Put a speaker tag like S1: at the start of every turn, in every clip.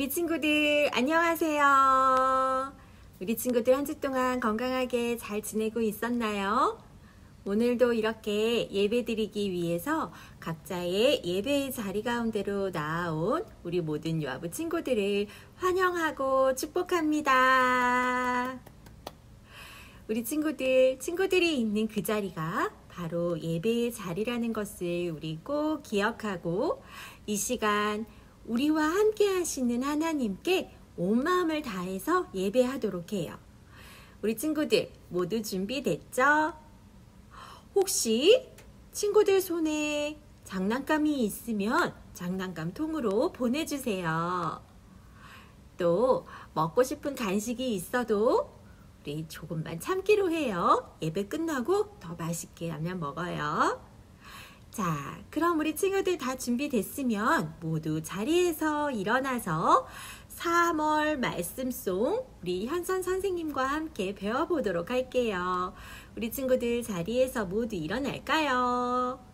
S1: 우리 친구들 안녕하세요. 우리 친구들 한 주 동안 건강하게 잘 지내고 있었나요? 오늘도 이렇게 예배 드리기 위해서 각자의 예배의 자리 가운데로 나아온 우리 모든 요아부 친구들을 환영하고 축복합니다. 우리 친구들이 있는 그 자리가 바로 예배의 자리라는 것을 우리 꼭 기억하고 이 시간 우리와 함께 하시는 하나님께 온 마음을 다해서 예배하도록 해요. 우리 친구들 모두 준비됐죠? 혹시 친구들 손에 장난감이 있으면 장난감 통으로 보내주세요. 또 먹고 싶은 간식이 있어도 우리 조금만 참기로 해요. 예배 끝나고 더 맛있게 라면 먹어요. 자, 그럼 우리 친구들 다 준비됐으면 모두 자리에서 일어나서 3월 말씀송 우리 현선 선생님과 함께 배워보도록 할게요. 우리 친구들 자리에서 모두 일어날까요?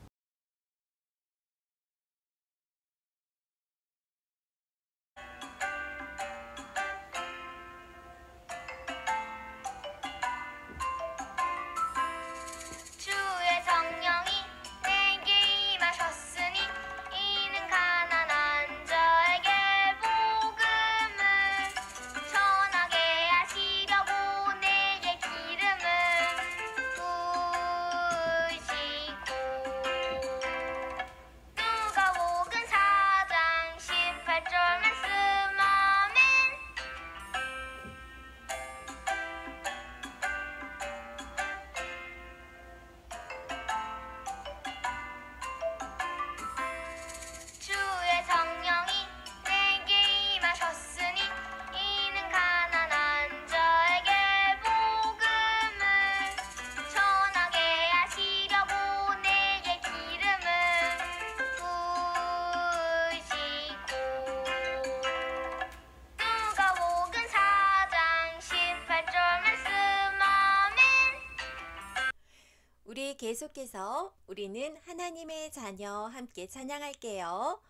S1: 우리 계속해서 우리는 하나님의 자녀 함께 찬양할게요.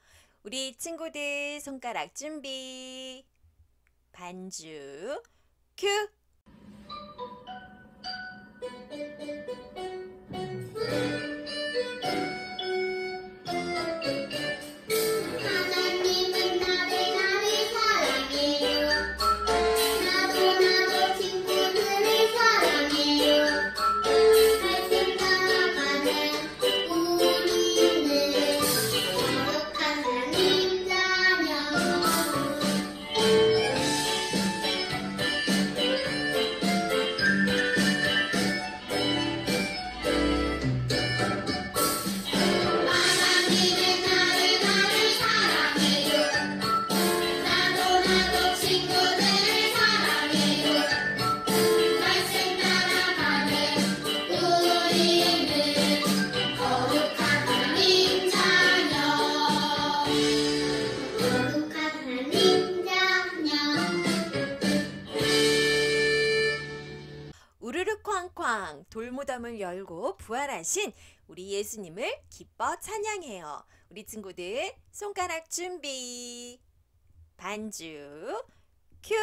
S1: 우리 친구들 손가락 준비. 반주 큐. 우르르쾅쾅 돌무덤을 열고 부활하신 우리 예수님을 기뻐 찬양해요. 우리 친구들 손가락 준비. 반주 큐.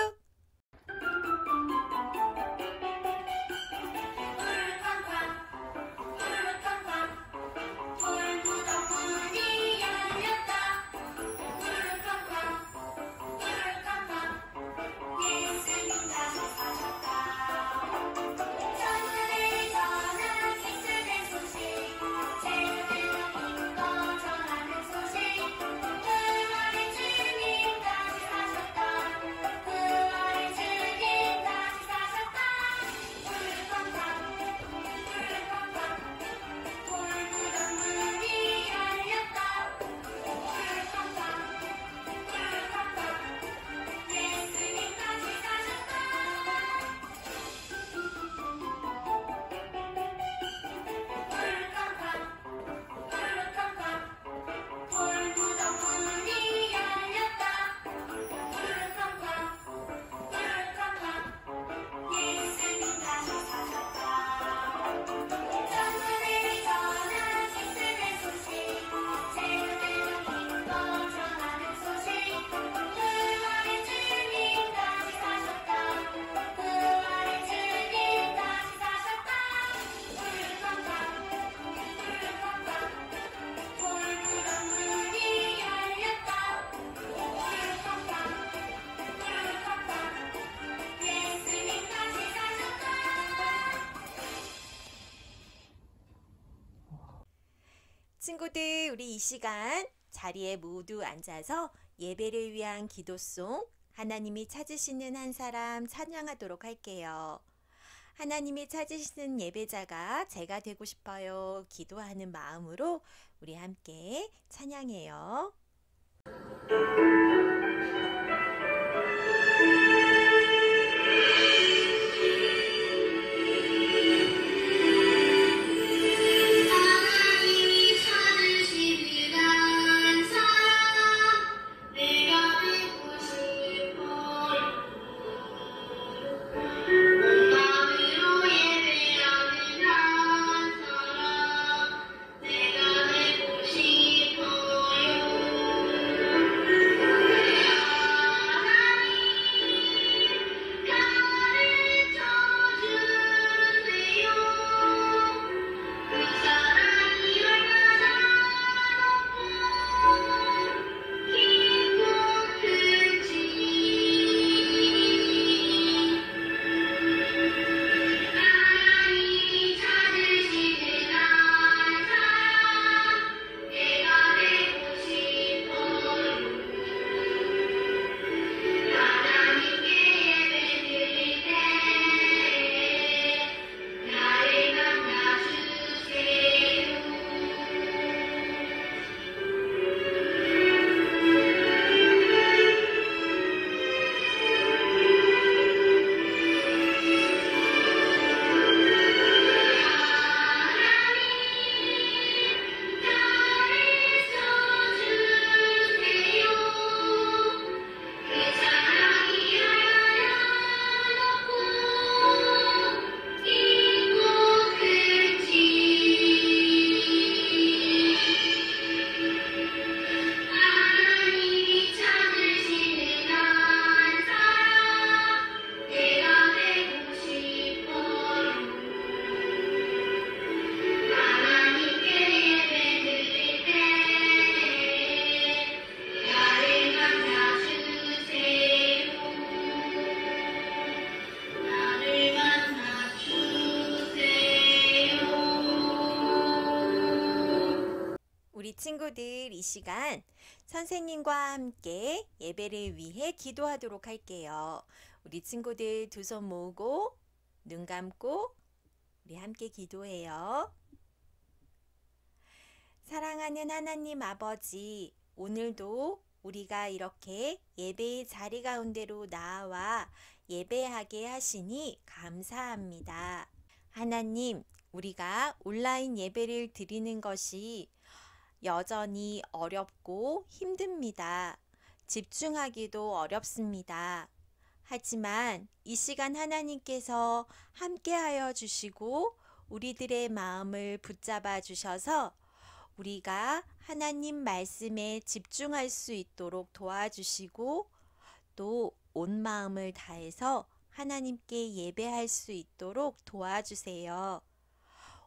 S1: 친구들, 우리 이 시간 자리에 모두 앉아서 예배를 위한 기도송, 하나님이 찾으시는 한 사람 찬양하도록 할게요. 하나님이 찾으시는 예배자가 제가 되고 싶어요. 기도하는 마음으로 우리 함께 찬양해요. 우리 친구들, 이 시간 선생님과 함께 예배를 위해 기도하도록 할게요. 우리 친구들 두 손 모으고 눈 감고 우리 함께 기도해요. 사랑하는 하나님 아버지, 오늘도 우리가 이렇게 예배의 자리 가운데로 나와 예배하게 하시니 감사합니다. 하나님, 우리가 온라인 예배를 드리는 것이 여전히 어렵고 힘듭니다. 집중하기도 어렵습니다. 하지만 이 시간 하나님께서 함께하여 주시고 우리들의 마음을 붙잡아 주셔서 우리가 하나님 말씀에 집중할 수 있도록 도와주시고 또 온 마음을 다해서 하나님께 예배할 수 있도록 도와주세요.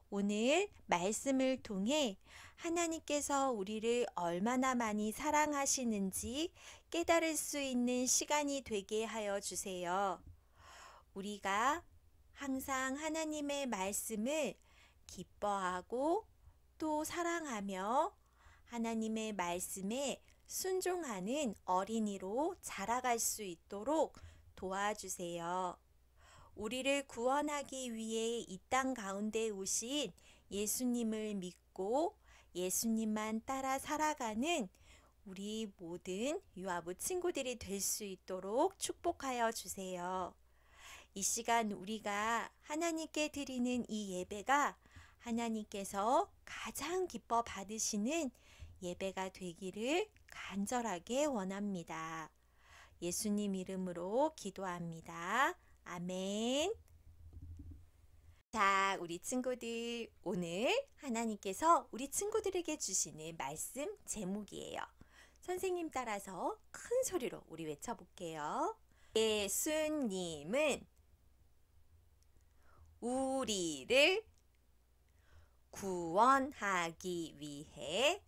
S1: 오늘 말씀을 통해 하나님께서 우리를 얼마나 많이 사랑하시는지 깨달을 수 있는 시간이 되게 하여 주세요. 우리가 항상 하나님의 말씀을 기뻐하고 또 사랑하며 하나님의 말씀에 순종하는 어린이로 자라갈 수 있도록 도와주세요. 우리를 구원하기 위해 이 땅 가운데 오신 예수님을 믿고 예수님만 따라 살아가는 우리 모든 유아부 친구들이 될 수 있도록 축복하여 주세요. 이 시간 우리가 하나님께 드리는 이 예배가 하나님께서 가장 기뻐 받으시는 예배가 되기를 간절하게 원합니다. 예수님 이름으로 기도합니다. 아멘. 자, 우리 친구들, 오늘 하나님께서 우리 친구들에게 주시는 말씀 제목이에요. 선생님 따라서 큰 소리로 우리 외쳐볼게요. 예수님은 우리를 구원하기 위해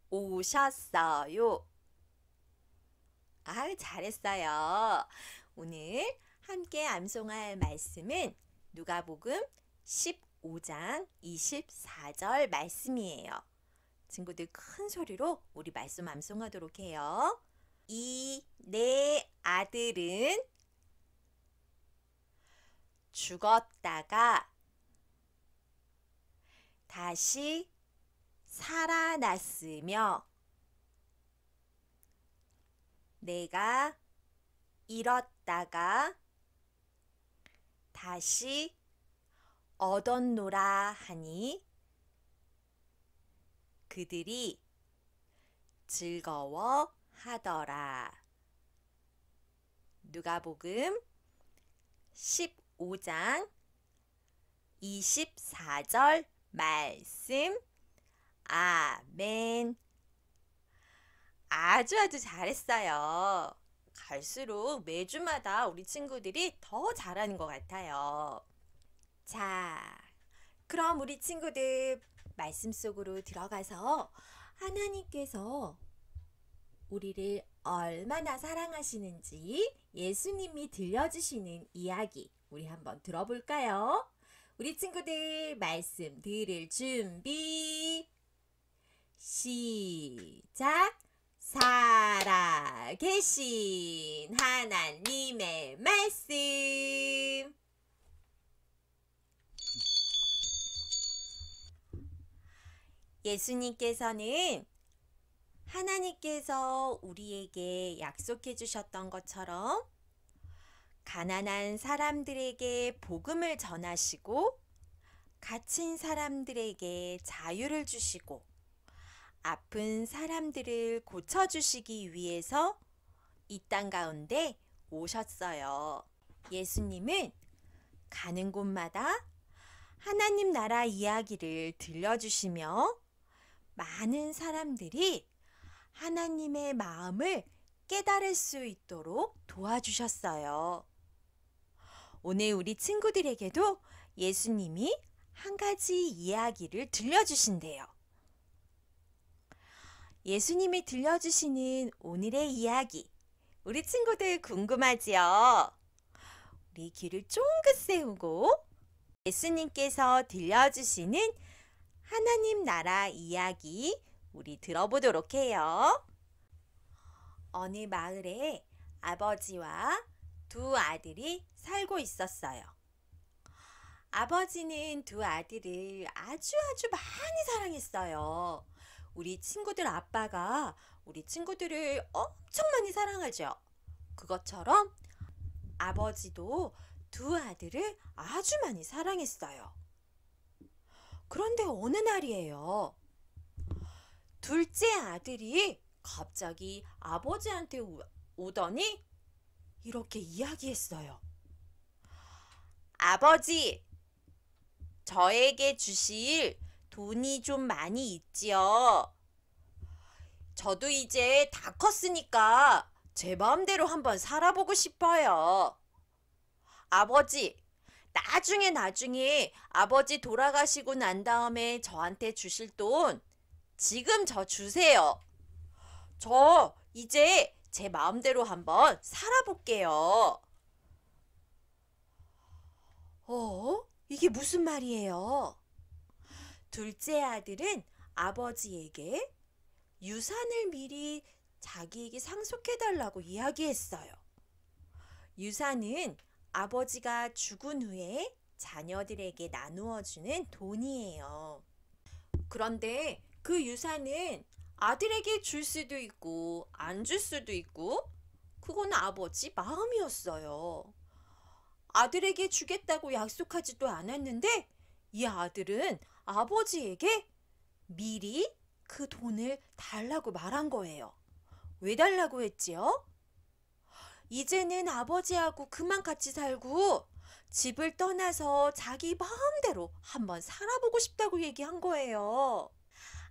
S1: 오셨어요. 아, 잘했어요. 오늘 함께 암송할 말씀은 누가복음 15장 24절 말씀이에요. 친구들 큰 소리로 우리 말씀 암송하도록 해요. 이 내 아들은 죽었다가 다시 살아났으며 내가 잃었다가 다시 얻었노라 하니 그들이 즐거워하더라. 누가복음 15장 24절 말씀. 아멘. 아주 잘했어요. 갈수록 매주마다 우리 친구들이 더 잘하는 것 같아요. 자, 그럼 우리 친구들 말씀 속으로 들어가서 하나님께서 우리를 얼마나 사랑하시는지 예수님이 들려주시는 이야기 우리 한번 들어볼까요? 우리 친구들 말씀 들을 준비 시작! 살아계신 하나님의 말씀. 예수님께서는 하나님께서 우리에게 약속해 주셨던 것처럼 가난한 사람들에게 복음을 전하시고 갇힌 사람들에게 자유를 주시고 아픈 사람들을 고쳐주시기 위해서 이 땅 가운데 오셨어요. 예수님은 가는 곳마다 하나님 나라 이야기를 들려주시며 많은 사람들이 하나님의 마음을 깨달을 수 있도록 도와주셨어요. 오늘 우리 친구들에게도 예수님이 한 가지 이야기를 들려주신대요. 예수님이 들려주시는 오늘의 이야기, 우리 친구들 궁금하지요? 우리 귀를 쫑긋 세우고 예수님께서 들려주시는 하나님 나라 이야기 우리 들어보도록 해요. 어느 마을에 아버지와 두 아들이 살고 있었어요. 아버지는 두 아들을 아주 많이 사랑했어요. 우리 친구들 아빠가 우리 친구들을 엄청 많이 사랑하죠. 그것처럼 아버지도 두 아들을 아주 많이 사랑했어요. 그런데 어느 날이에요. 둘째 아들이 갑자기 아버지한테 오더니 이렇게 이야기했어요. 아버지, 저에게 주실 돈이 좀 많이 있지요. 저도 이제 다 컸으니까 제 마음대로 한번 살아보고 싶어요. 아버지, 나중에 아버지 돌아가시고 난 다음에 저한테 주실 돈 지금 저 주세요. 저 이제 제 마음대로 한번 살아볼게요. 이게 무슨 말이에요? 둘째 아들은 아버지에게 유산을 미리 자기에게 상속해달라고 이야기했어요. 유산은 아버지가 죽은 후에 자녀들에게 나누어주는 돈이에요. 그런데 그 유산은 아들에게 줄 수도 있고 안 줄 수도 있고 그건 아버지 마음이었어요. 아들에게 주겠다고 약속하지도 않았는데 이 아들은 아버지에게 미리 그 돈을 달라고 말한 거예요. 왜 달라고 했지요? 이제는 아버지하고 그만 같이 살고 집을 떠나서 자기 마음대로 한번 살아보고 싶다고 얘기한 거예요.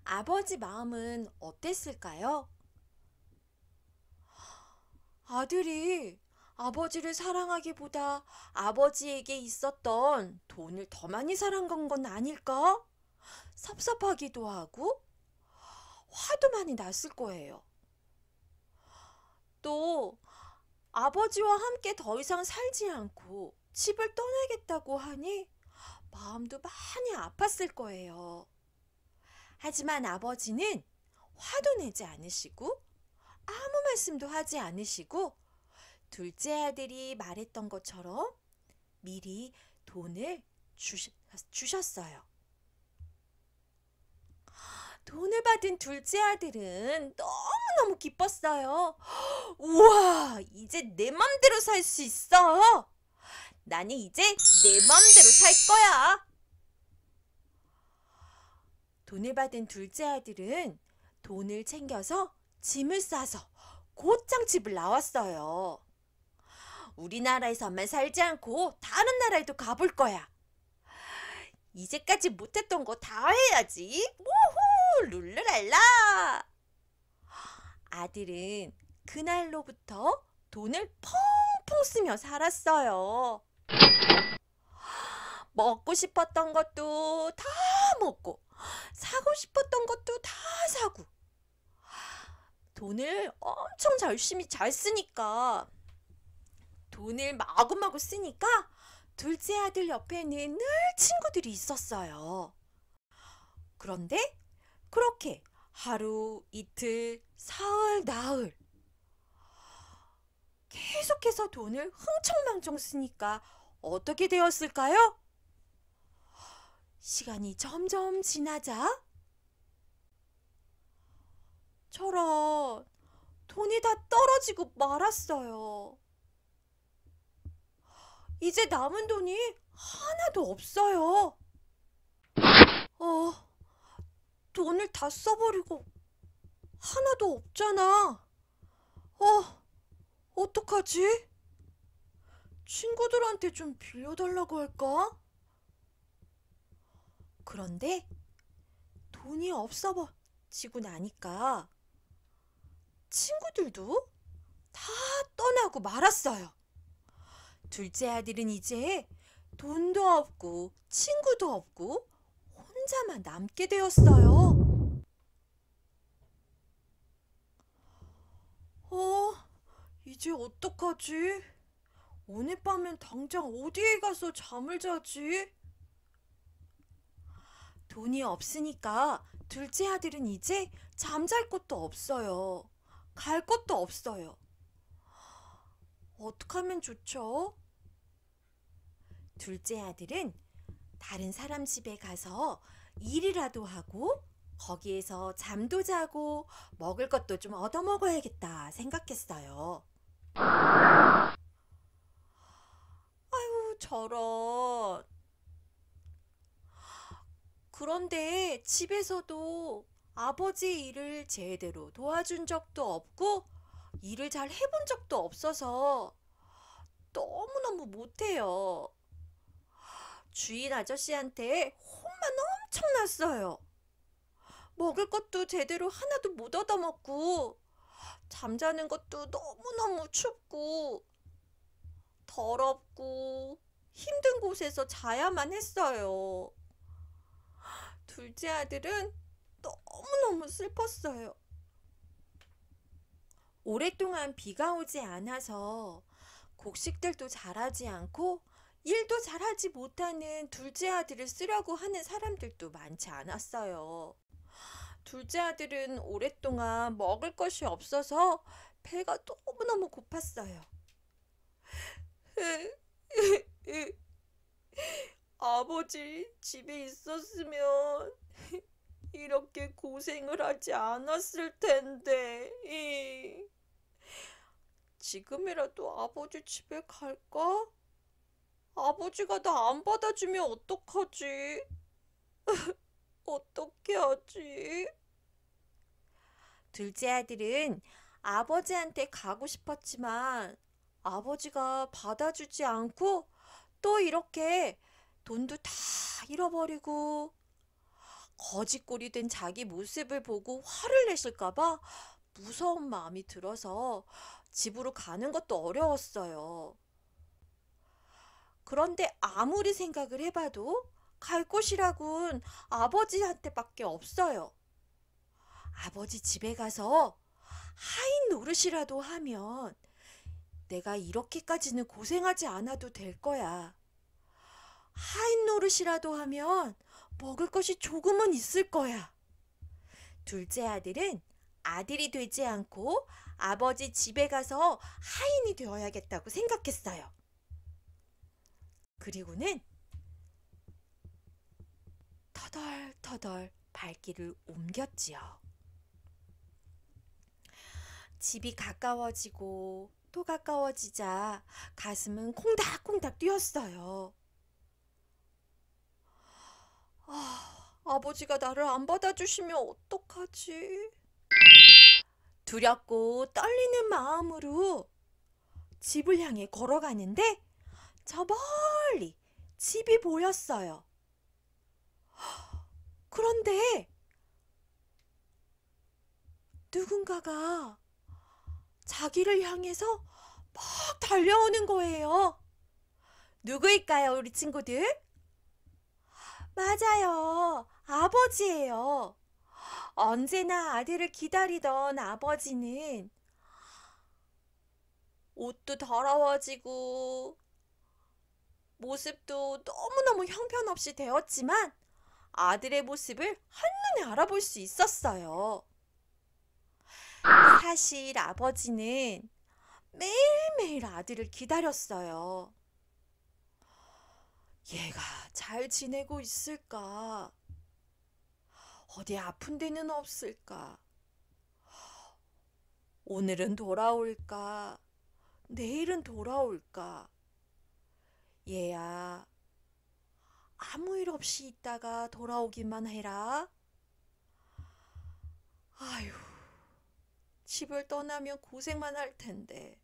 S1: 아버지 마음은 어땠을까요? 아들이 아버지를 사랑하기보다 아버지에게 있었던 돈을 더 많이 사랑한 건 아닐까? 섭섭하기도 하고 화도 많이 났을 거예요. 또 아버지와 함께 더 이상 살지 않고 집을 떠나겠다고 하니 마음도 많이 아팠을 거예요. 하지만 아버지는 화도 내지 않으시고 아무 말씀도 하지 않으시고 둘째 아들이 말했던 것처럼 미리 돈을 주셨어요. 돈을 받은 둘째 아들은 너무너무 기뻤어요. 우와, 이제 내 맘대로 살 수 있어. 나는 이제 내 맘대로 살 거야. 돈을 받은 둘째 아들은 돈을 챙겨서 짐을 싸서 곧장 집을 나왔어요. 우리나라에서만 살지 않고 다른 나라에도 가볼 거야. 이제까지 못했던 거 다 해야지. 우후, 룰루랄라. 아들은 그날로부터 돈을 펑펑 쓰며 살았어요. 먹고 싶었던 것도 다 먹고 사고 싶었던 것도 다 사고 돈을 엄청 열심히 잘 쓰니까 돈을 마구마구 쓰니까 둘째 아들 옆에는 늘 친구들이 있었어요. 그런데 그렇게 하루, 이틀, 사흘, 나흘 계속해서 돈을 흥청망청 쓰니까 어떻게 되었을까요? 시간이 점점 지나자 저런 돈이 다 떨어지고 말았어요. 이제 남은 돈이 하나도 없어요. 돈을 다 써버리고 하나도 없잖아. 어떡하지? 친구들한테 좀 빌려달라고 할까? 그런데 돈이 없어지고 나니까 친구들도 다 떠나고 말았어요. 둘째 아들은 이제 돈도 없고 친구도 없고 혼자만 남게 되었어요. 이제 어떡하지? 오늘 밤엔 당장 어디에 가서 잠을 자지? 돈이 없으니까 둘째 아들은 이제 잠잘 곳도 없어요. 갈 곳도 없어요. 어떡하면 좋죠? 둘째 아들은 다른 사람 집에 가서 일이라도 하고 거기에서 잠도 자고 먹을 것도 좀 얻어먹어야겠다 생각했어요. 아유, 저런. 그런데 집에서도 아버지의 일을 제대로 도와준 적도 없고 일을 잘 해본 적도 없어서 너무너무 못해요. 주인 아저씨한테 혼만 엄청 났어요. 먹을 것도 제대로 하나도 못 얻어먹고 잠자는 것도 너무너무 춥고 더럽고 힘든 곳에서 자야만 했어요. 둘째 아들은 너무너무 슬펐어요. 오랫동안 비가 오지 않아서 곡식들도 자라지 않고 일도 잘하지 못하는 둘째 아들을 쓰려고 하는 사람들도 많지 않았어요. 둘째 아들은 오랫동안 먹을 것이 없어서 배가 너무너무 고팠어요. 아버지 집에 있었으면 이렇게 고생을 하지 않았을 텐데. 지금이라도 아버지 집에 갈까? 아버지가 나 안 받아주면 어떡하지? 어떻게 하지? 둘째 아들은 아버지한테 가고 싶었지만 아버지가 받아주지 않고 또 이렇게 돈도 다 잃어버리고 거지꼴이 된 자기 모습을 보고 화를 내실까봐 무서운 마음이 들어서 집으로 가는 것도 어려웠어요. 그런데 아무리 생각을 해봐도 갈 곳이라곤 아버지한테밖에 없어요. 아버지 집에 가서 하인 노릇이라도 하면 내가 이렇게까지는 고생하지 않아도 될 거야. 하인 노릇이 것이라도 하면 먹을 것이 조금은 있을 거야. 둘째 아들은 아들이 되지 않고 아버지 집에 가서 하인이 되어야겠다고 생각했어요. 그리고는 터덜터덜 발길을 옮겼지요. 집이 가까워지고 또 가까워지자 가슴은 콩닥콩닥 뛰었어요. 아버지가 나를 안 받아주시면 어떡하지? 두렵고 떨리는 마음으로 집을 향해 걸어가는데 저 멀리 집이 보였어요. 그런데 누군가가 자기를 향해서 막 달려오는 거예요. 누구일까요, 우리 친구들? 맞아요. 아버지예요. 언제나 아들을 기다리던 아버지는 옷도 더러워지고 모습도 너무너무 형편없이 되었지만 아들의 모습을 한눈에 알아볼 수 있었어요. 사실 아버지는 매일매일 아들을 기다렸어요. 얘가 잘 지내고 있을까? 어디 아픈 데는 없을까? 오늘은 돌아올까? 내일은 돌아올까? 얘야, 아무 일 없이 있다가 돌아오기만 해라. 아휴, 집을 떠나면 고생만 할 텐데.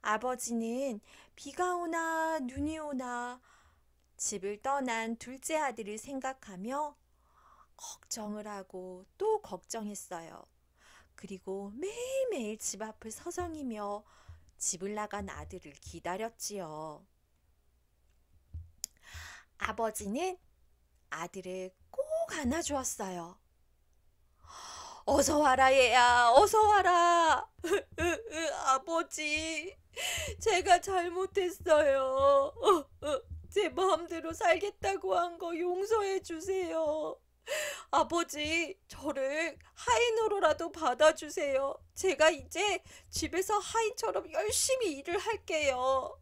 S1: 아버지는 비가 오나 눈이 오나 집을 떠난 둘째 아들을 생각하며 걱정을 하고 또 걱정했어요. 그리고 매일매일 집 앞을 서성이며 집을 나간 아들을 기다렸지요. 아버지는 아들을 꼭 안아주었어요. 어서 와라 얘야, 어서 와라. 아버지, 제가 잘못했어요. 제 마음대로 살겠다고 한 거 용서해 주세요. 아버지, 저를 하인으로라도 받아주세요. 제가 이제 집에서 하인처럼 열심히 일을 할게요.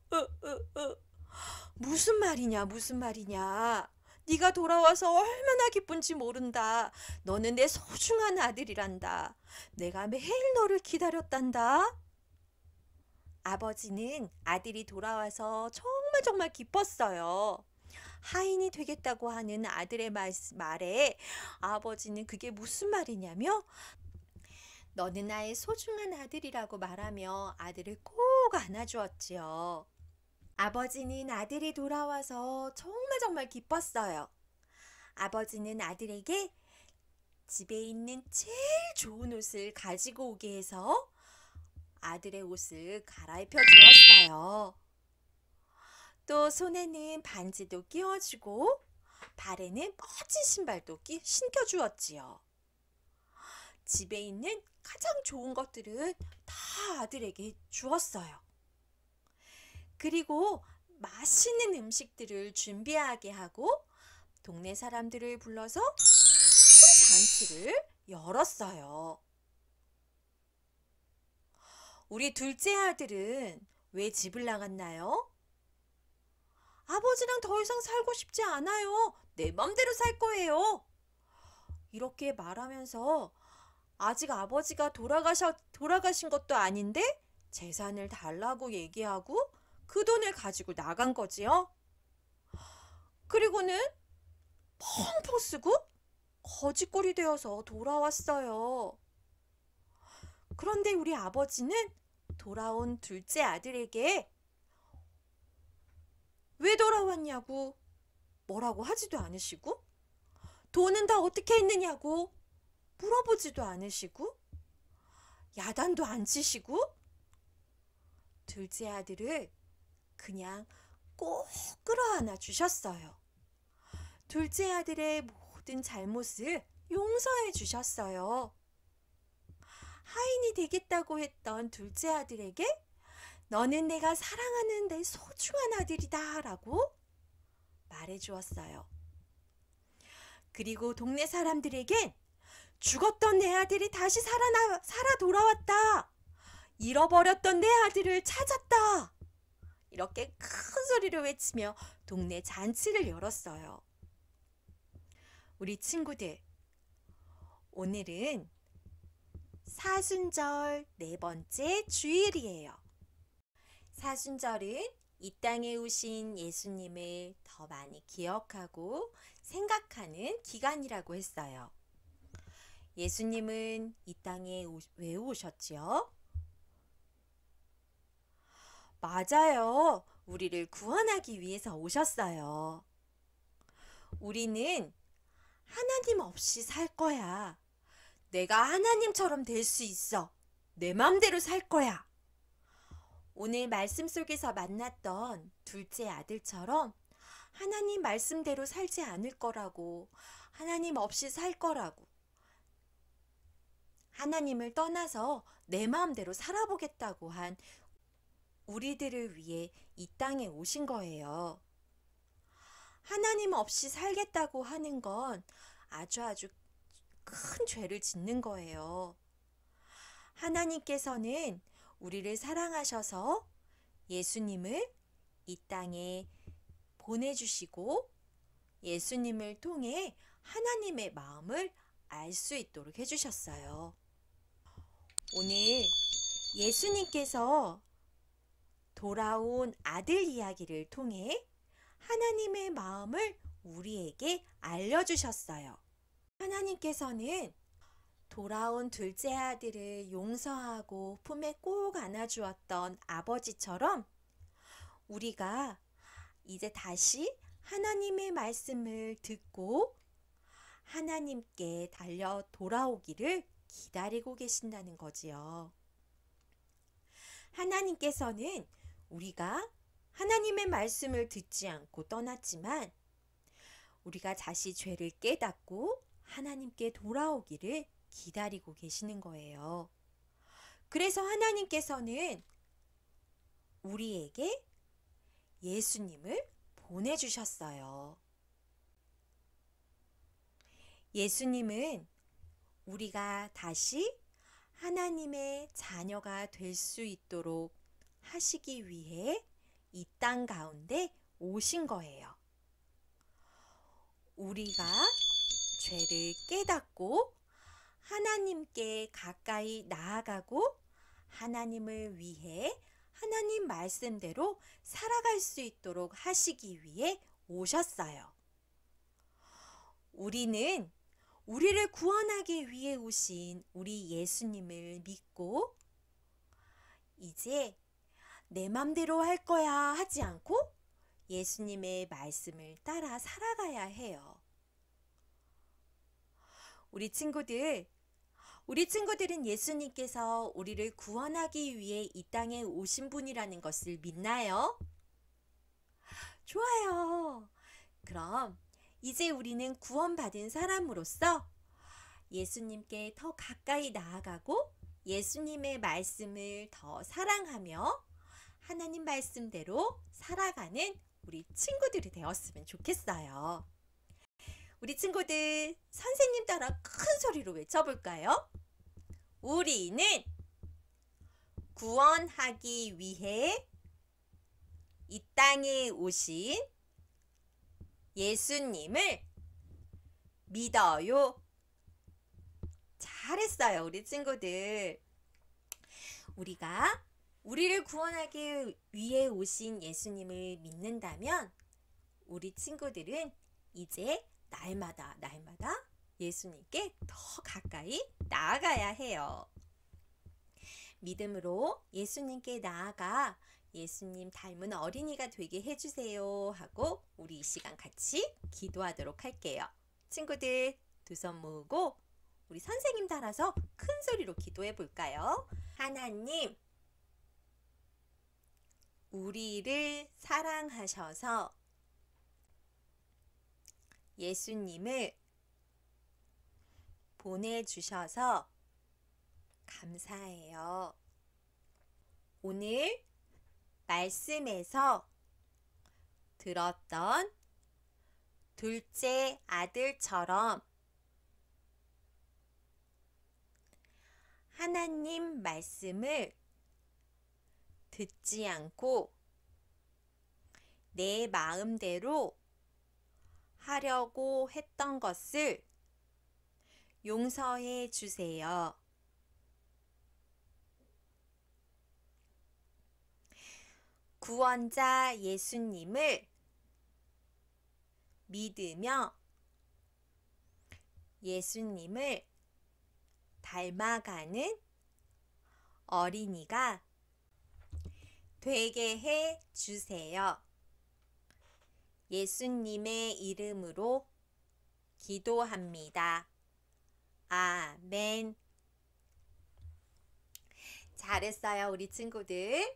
S1: 무슨 말이냐, 무슨 말이냐. 네가 돌아와서 얼마나 기쁜지 모른다. 너는 내 소중한 아들이란다. 내가 매일 너를 기다렸단다. 아버지는 아들이 돌아와서 정말 정말 기뻤어요. 하인이 되겠다고 하는 아들의 말에 아버지는 그게 무슨 말이냐며 너는 나의 소중한 아들이라고 말하며 아들을 꼭 안아주었지요. 아버지는 아들이 돌아와서 정말 정말 기뻤어요. 아버지는 아들에게 집에 있는 제일 좋은 옷을 가지고 오게 해서 아들의 옷을 갈아입혀 주었어요. 또 손에는 반지도 끼워주고 발에는 멋진 신발도 신겨주었지요. 집에 있는 가장 좋은 것들은 다 아들에게 주었어요. 그리고 맛있는 음식들을 준비하게 하고 동네 사람들을 불러서 큰 잔치를 열었어요. 우리 둘째 아들은 왜 집을 나갔나요? 아버지랑 더 이상 살고 싶지 않아요. 내 맘대로 살 거예요. 이렇게 말하면서 아직 아버지가 돌아가신 것도 아닌데 재산을 달라고 얘기하고 그 돈을 가지고 나간 거지요. 그리고는 펑펑 쓰고 거지꼴이 되어서 돌아왔어요. 그런데 우리 아버지는 돌아온 둘째 아들에게 왜 돌아왔냐고 뭐라고 하지도 않으시고 돈은 다 어떻게 했느냐고 물어보지도 않으시고 야단도 안 치시고 둘째 아들을 그냥 꼭 끌어안아 주셨어요. 둘째 아들의 모든 잘못을 용서해 주셨어요. 하인이 되겠다고 했던 둘째 아들에게 너는 내가 사랑하는 내 소중한 아들이다 라고 말해 주었어요. 그리고 동네 사람들에겐 죽었던 내 아들이 다시 살아 돌아왔다. 잃어버렸던 내 아들을 찾았다. 이렇게 큰 소리로 외치며 동네 잔치를 열었어요. 우리 친구들, 오늘은 사순절 4번째 주일이에요. 사순절은 이 땅에 오신 예수님을 더 많이 기억하고 생각하는 기간이라고 했어요. 예수님은 이 땅에 왜 오셨지요? 맞아요. 우리를 구원하기 위해서 오셨어요. 우리는 하나님 없이 살 거야. 내가 하나님처럼 될 수 있어. 내 맘대로 살 거야. 오늘 말씀 속에서 만났던 둘째 아들처럼 하나님 말씀대로 살지 않을 거라고, 하나님 없이 살 거라고, 하나님을 떠나서 내 마음대로 살아보겠다고 한 우리들을 위해 이 땅에 오신 거예요. 하나님 없이 살겠다고 하는 건 아주 큰 죄를 짓는 거예요. 하나님께서는 우리를 사랑하셔서 예수님을 이 땅에 보내주시고 예수님을 통해 하나님의 마음을 알 수 있도록 해주셨어요. 오늘 예수님께서 돌아온 아들 이야기를 통해 하나님의 마음을 우리에게 알려주셨어요. 하나님께서는 돌아온 둘째 아들을 용서하고 품에 꼭 안아주었던 아버지처럼 우리가 이제 다시 하나님의 말씀을 듣고 하나님께 달려 돌아오기를 기다리고 계신다는 거지요. 하나님께서는 우리가 하나님의 말씀을 듣지 않고 떠났지만 우리가 다시 죄를 깨닫고 하나님께 돌아오기를 기다리고 계시는 거예요. 그래서 하나님께서는 우리에게 예수님을 보내주셨어요. 예수님은 우리가 다시 하나님의 자녀가 될 수 있도록 하시기 위해 이 땅 가운데 오신 거예요. 우리가 죄를 깨닫고 하나님께 가까이 나아가고 하나님을 위해 하나님 말씀대로 살아갈 수 있도록 하시기 위해 오셨어요. 우리는 우리를 구원하기 위해 오신 우리 예수님을 믿고 이제 내 맘대로 할 거야 하지 않고 예수님의 말씀을 따라 살아가야 해요. 우리 친구들은 예수님께서 우리를 구원하기 위해 이 땅에 오신 분이라는 것을 믿나요? 좋아요. 그럼 이제 우리는 구원받은 사람으로서 예수님께 더 가까이 나아가고 예수님의 말씀을 더 사랑하며 하나님 말씀대로 살아가는 우리 친구들이 되었으면 좋겠어요. 우리 친구들 선생님 따라 큰 소리로 외쳐볼까요? 우리는 구원하기 위해 이 땅에 오신 예수님을 믿어요. 잘했어요, 우리 친구들. 우리가 우리를 구원하기 위해 오신 예수님을 믿는다면 우리 친구들은 이제 날마다 예수님께 더 가까이 나아가야 해요. 믿음으로 예수님께 나아가 예수님 닮은 어린이가 되게 해주세요 하고 우리 이 시간 같이 기도하도록 할게요. 친구들 두 손 모으고 우리 선생님 따라서 큰 소리로 기도해 볼까요? 하나님, 우리를 사랑하셔서 예수님을 보내주셔서 감사해요. 오늘 말씀에서 들었던 둘째 아들처럼 하나님 말씀을 듣지 않고 내 마음대로 하려고 했던 것을 용서해 주세요. 구원자 예수님을 믿으며 예수님을 닮아가는 어린이가 되게 해 주세요. 예수님의 이름으로 기도합니다. 아멘. 잘했어요, 우리 친구들.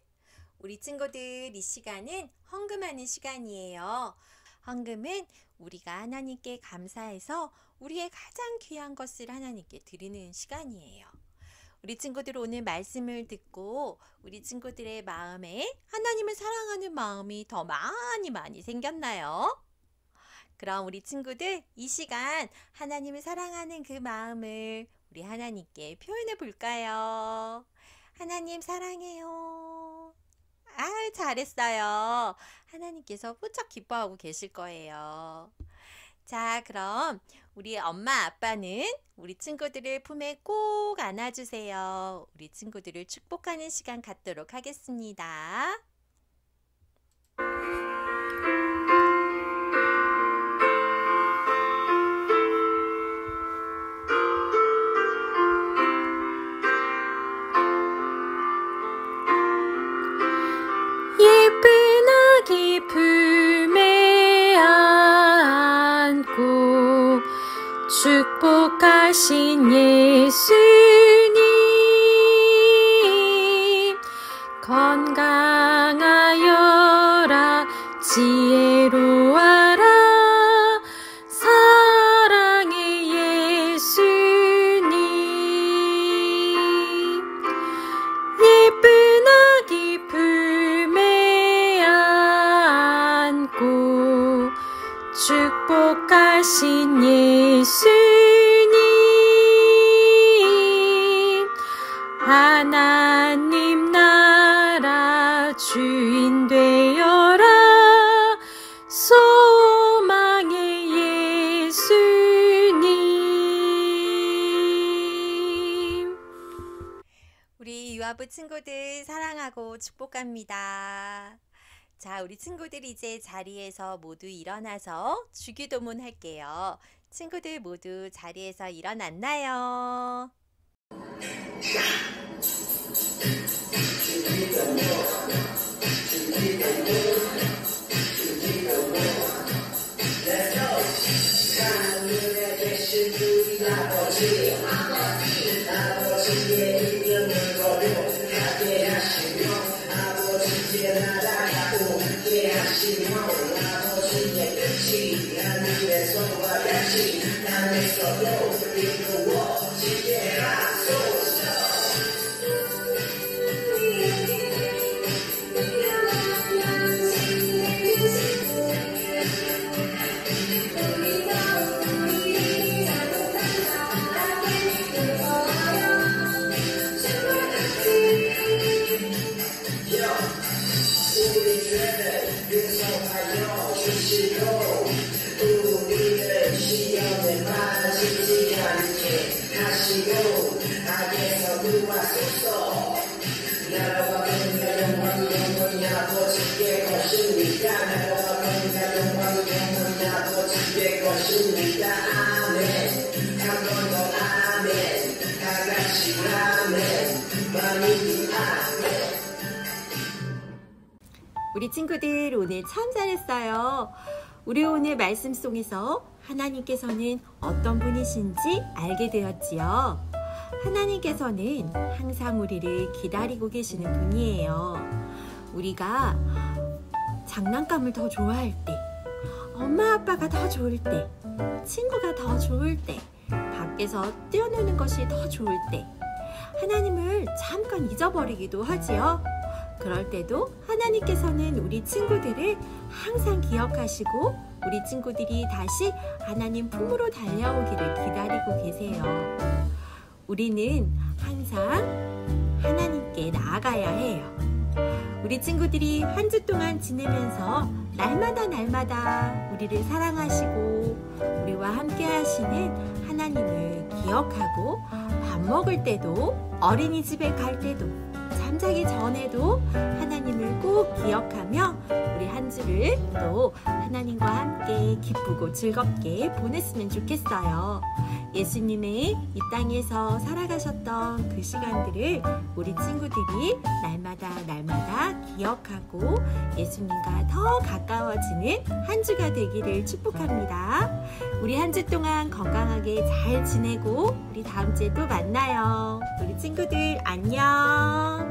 S1: 우리 친구들, 이 시간은 헌금하는 시간이에요. 헌금은 우리가 하나님께 감사해서 우리의 가장 귀한 것을 하나님께 드리는 시간이에요. 우리 친구들 오늘 말씀을 듣고 우리 친구들의 마음에 하나님을 사랑하는 마음이 더 많이 생겼나요? 그럼 우리 친구들 이 시간 하나님을 사랑하는 그 마음을 우리 하나님께 표현해 볼까요? 하나님 사랑해요. 잘했어요. 하나님께서 무척 기뻐하고 계실 거예요. 자, 그럼 우리 엄마 아빠는 우리 친구들을 품에 꼭 안아주세요. 우리 친구들을 축복하는 시간 갖도록 하겠습니다.
S2: 예쁜 아기 품에 안고 축복하신 예수님 건강하여라 지혜로워라 사랑의 예수님 예쁜 아기 품에 안고 축복하신 예수님 하나님 나라 주인 되어라 소망의 예수님.
S1: 우리 유아부 친구들 사랑하고 축복합니다. 자, 우리 친구들 이제 자리에서 모두 일어나서 주기도문 할게요. 친구들 모두 자리에서 일어났나요? 우리 친구들 오늘 참 잘했어요. 우리 오늘 말씀 속에서 하나님께서는 어떤 분이신지 알게 되었지요. 하나님께서는 항상 우리를 기다리고 계시는 분이에요. 우리가 장난감을 더 좋아할 때, 엄마 아빠가 더 좋을 때, 친구가 더 좋을 때, 밖에서 뛰어노는 것이 더 좋을 때 하나님을 잠깐 잊어버리기도 하지요. 그럴 때도 하나님께서는 우리 친구들을 항상 기억하시고 우리 친구들이 다시 하나님 품으로 달려오기를 기다리고 계세요. 우리는 항상 하나님께 나아가야 해요. 우리 친구들이 한 주 동안 지내면서 날마다 우리를 사랑하시고 우리와 함께 하시는 하나님을 기억하고 밥 먹을 때도 어린이집에 갈 때도 잠자기 전에도 하나님을 꼭 기억하며 우리 한 주를 또 하나님과 함께 기쁘고 즐겁게 보냈으면 좋겠어요. 예수님의 이 땅에서 살아가셨던 그 시간들을 우리 친구들이 날마다 기억하고 예수님과 더 가까워지는 한 주가 되기를 축복합니다. 우리 한 주 동안 건강하게 잘 지내고 우리 다음 주에 또 만나요. 우리 친구들 안녕.